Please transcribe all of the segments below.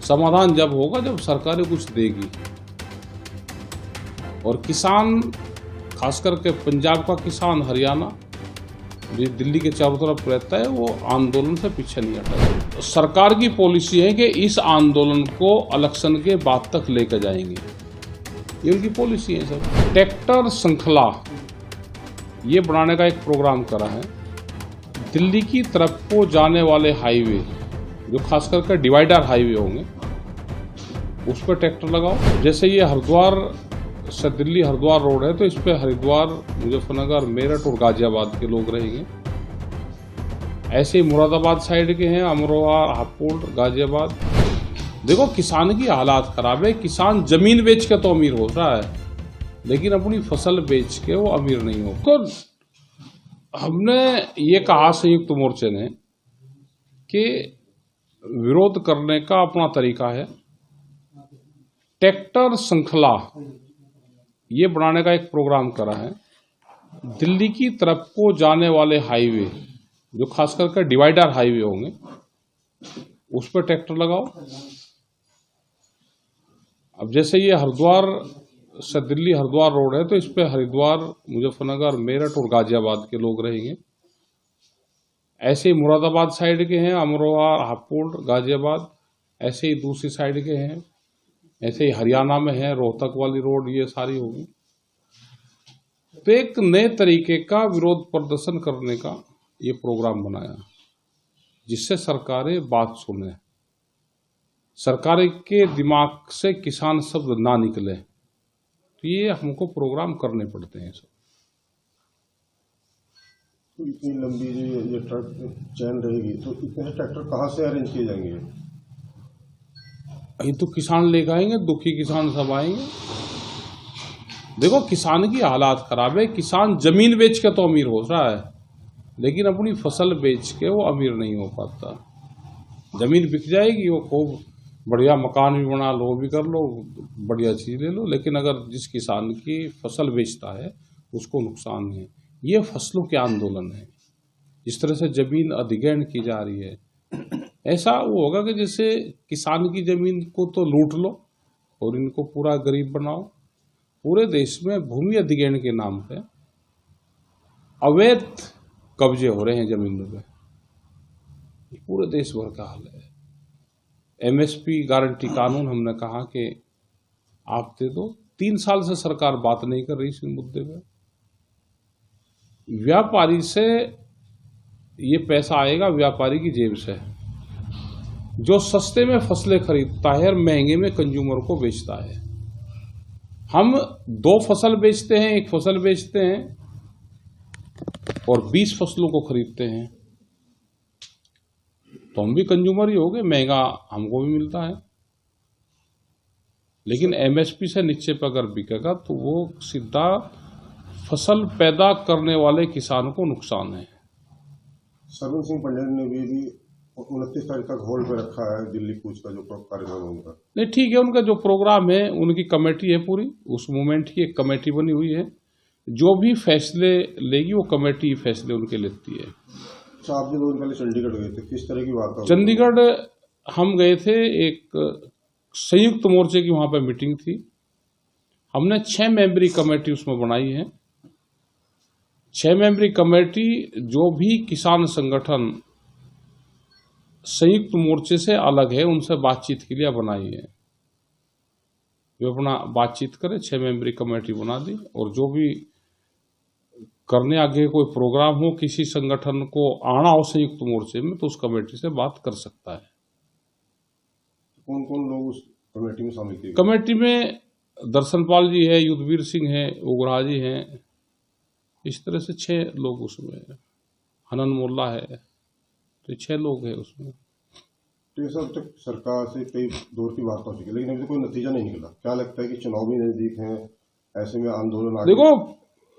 समाधान जब होगा जब सरकारें कुछ देगी। और किसान, खास करके पंजाब का किसान, हरियाणा, जो दिल्ली के चारों तरफ रहता है, वो आंदोलन से पीछे नहीं हटा। सरकार की पॉलिसी है कि इस आंदोलन को इलेक्शन के बाद तक लेकर जाएंगे, ये उनकी पॉलिसी है सर। ट्रैक्टर श्रृंखला ये बनाने का एक प्रोग्राम करा है। दिल्ली की तरफ को जाने वाले हाईवे, जो खास करके डिवाइडर हाईवे होंगे, उस पर ट्रैक्टर लगाओ। जैसे ये हरिद्वार से दिल्ली हरिद्वार रोड है, तो इस पे हरिद्वार, मुजफ्फरनगर, मेरठ और गाजियाबाद के लोग रहेंगे। ऐसे ही मुरादाबाद साइड के हैं, अमरोहा, हापुड़, गाजियाबाद। देखो किसान की हालात खराब है। किसान जमीन बेच के तो अमीर हो रहा है, लेकिन अपनी फसल बेच के वो अमीर नहीं हो। तो हमने ये कहा संयुक्त मोर्चे ने कि विरोध करने का अपना तरीका है। ट्रैक्टर श्रृंखला ये बनाने का एक प्रोग्राम करा है। दिल्ली की तरफ को जाने वाले हाईवे, जो खास करके डिवाइडर हाईवे होंगे, उस पर ट्रैक्टर लगाओ। अब जैसे ये हरिद्वार से दिल्ली हरिद्वार रोड है, तो इस पे हरिद्वार, मुजफ्फरनगर, मेरठ और गाजियाबाद के लोग रहेंगे। ऐसे ही मुरादाबाद साइड के हैं, अमरोहा, हापुड़, गाजियाबाद। ऐसे ही दूसरी साइड के हैं। ऐसे ही हरियाणा में है, रोहतक वाली रोड, ये सारी होगी। तो एक नए तरीके का विरोध प्रदर्शन करने का ये प्रोग्राम बनाया, जिससे सरकारें बात सुने, सरकार के दिमाग से किसान शब्द ना निकले। तो ये हमको प्रोग्राम करने पड़ते हैं सब। तो इतनी लंबी ये ट्रक चैन रहेगी, तो इतने ट्रैक्टर कहाँ से अरेंज किए जाएंगे? ये तो किसान लेकर आएंगे, दुखी किसान सब आएंगे। देखो किसान की हालात खराब है। किसान जमीन बेच के तो अमीर हो रहा है, लेकिन अपनी फसल बेच के वो अमीर नहीं हो पाता। जमीन बिक जाएगी, वो खूब बढ़िया मकान भी बना लो, भी कर लो, बढ़िया चीज ले लो, लेकिन अगर जिस किसान की फसल बेचता है उसको नुकसान है। ये फसलों के आंदोलन है। जिस तरह से जमीन अधिग्रहण की जा रही है, ऐसा वो होगा कि जैसे किसान की जमीन को तो लूट लो और इनको पूरा गरीब बनाओ। पूरे देश में भूमि अधिग्रहण के नाम पे अवैध कब्जे हो रहे हैं जमीनों पे। पूरे देश भर का हाल है। एमएसपी गारंटी कानून हमने कहा कि आप दे दो। 3 साल से सरकार बात नहीं कर रही इस मुद्दे पे। व्यापारी से ये पैसा आएगा, व्यापारी की जेब से, जो सस्ते में फसलें खरीदता है और महंगे में कंज्यूमर को बेचता है। हम 2 फसल बेचते हैं, 1 फसल बेचते हैं और 20 फसलों को खरीदते हैं, तो हम भी कंज्यूमर ही हो गए, महंगा हमको भी मिलता है। लेकिन एमएसपी से नीचे पर अगर बिकेगा तो वो सीधा फसल पैदा करने वाले किसान को नुकसान है। सरवन सिंह पंड्या ने भी 29 तारीख तक होल्ड पे रखा है दिल्ली कूच का जो कार्यक्रम होगा। नहीं, ठीक है, उनका जो प्रोग्राम है, उनकी कमेटी है पूरी, उस मूवमेंट की एक कमेटी बनी हुई है। जो भी फैसले लेगी वो कमेटी फैसले उनके लेती है। अच्छा, आप जो पहले चंडीगढ़ गए थे, किस तरह की बात? चंडीगढ़ हम गए थे, एक संयुक्त मोर्चे की वहां पर मीटिंग थी। हमने 6 मेंबरी कमेटी उसमें बनाई है। 6 मेंबरी कमेटी जो भी किसान संगठन संयुक्त मोर्चे से अलग है, उनसे बातचीत के लिए बनाई है। वे अपना बातचीत करें, 6 मेंबरी कमेटी बना दी। और जो भी करने आगे कोई प्रोग्राम हो, किसी संगठन को आना हो संयुक्त मोर्चे में, तो उस कमेटी से बात कर सकता है। कौन कौन लोग उस कमेटी में शामिल किए? कमेटी में दर्शनपाल जी है, युद्धवीर सिंह है, उग्रहा जी हैं। इस तरह से 6 लोग उसमें, हनन मोल्ला है, तो 6 लोग हैं उसमें। तो ये सब तक सरकार से कई दौर की बात हो चुकी है, लेकिन अभी कोई नतीजा नहीं निकला। क्या लगता है कि चुनाव भी नजदीक हैं, ऐसे में आंदोलन देखो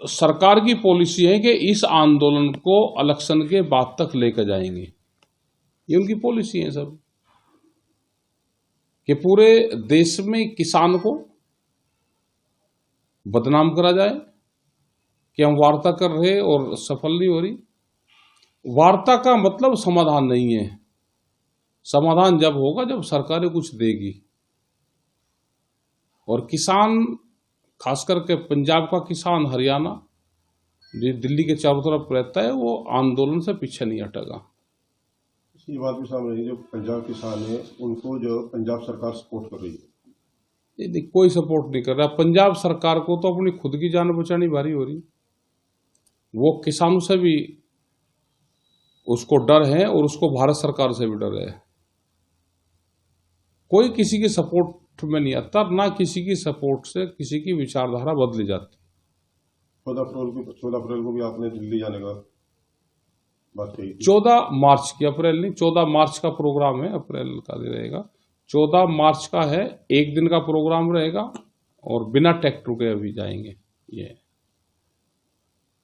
सरकार की पॉलिसी है कि इस आंदोलन को इलेक्शन के बाद तक लेकर जाएंगे, ये उनकी पॉलिसी है सब, कि पूरे देश में किसान को बदनाम करा जाए कि हम वार्ता कर रहे और सफल नहीं हो रही। वार्ता का मतलब समाधान नहीं है। समाधान जब होगा जब सरकारें कुछ देगी। और किसान, खास करके पंजाब का किसान, हरियाणा, जो दिल्ली के चारों तरफ रहता है, वो आंदोलन से पीछे नहीं हटेगा। ये बात भी सामने है, जो पंजाब किसान है उनको जो पंजाब सरकार सपोर्ट कर रही है। ये कोई सपोर्ट नहीं कर रहा। पंजाब सरकार को तो अपनी खुद की जान बचानी भारी हो रही। वो किसानों से भी उसको डर है और उसको भारत सरकार से भी डर है। कोई किसी की सपोर्ट में नहीं आता, ना किसी की सपोर्ट से किसी की विचारधारा बदली जाती। 14 अप्रैल को भी आपने दिल्ली जाने का बात कही थी। 14 मार्च की, अप्रैल नहीं, 14 मार्च का प्रोग्राम है, अप्रैल का रहेगा। 14 मार्च का है, एक दिन का प्रोग्राम रहेगा और बिना टेक रुके अभी जाएंगे। ये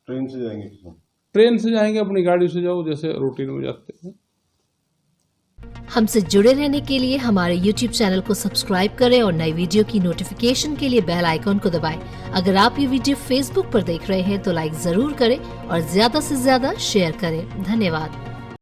ट्रेन से जाएंगे किसान? ट्रेन से जाएंगे, अपनी गाड़ी से जाओ जैसे रूटीन में जाते हैं। हमसे जुड़े रहने के लिए हमारे YouTube चैनल को सब्सक्राइब करें और नई वीडियो की नोटिफिकेशन के लिए बेल आइकॉन को दबाएं। अगर आप ये वीडियो Facebook पर देख रहे हैं तो लाइक जरूर करें और ज्यादा से ज्यादा शेयर करें। धन्यवाद।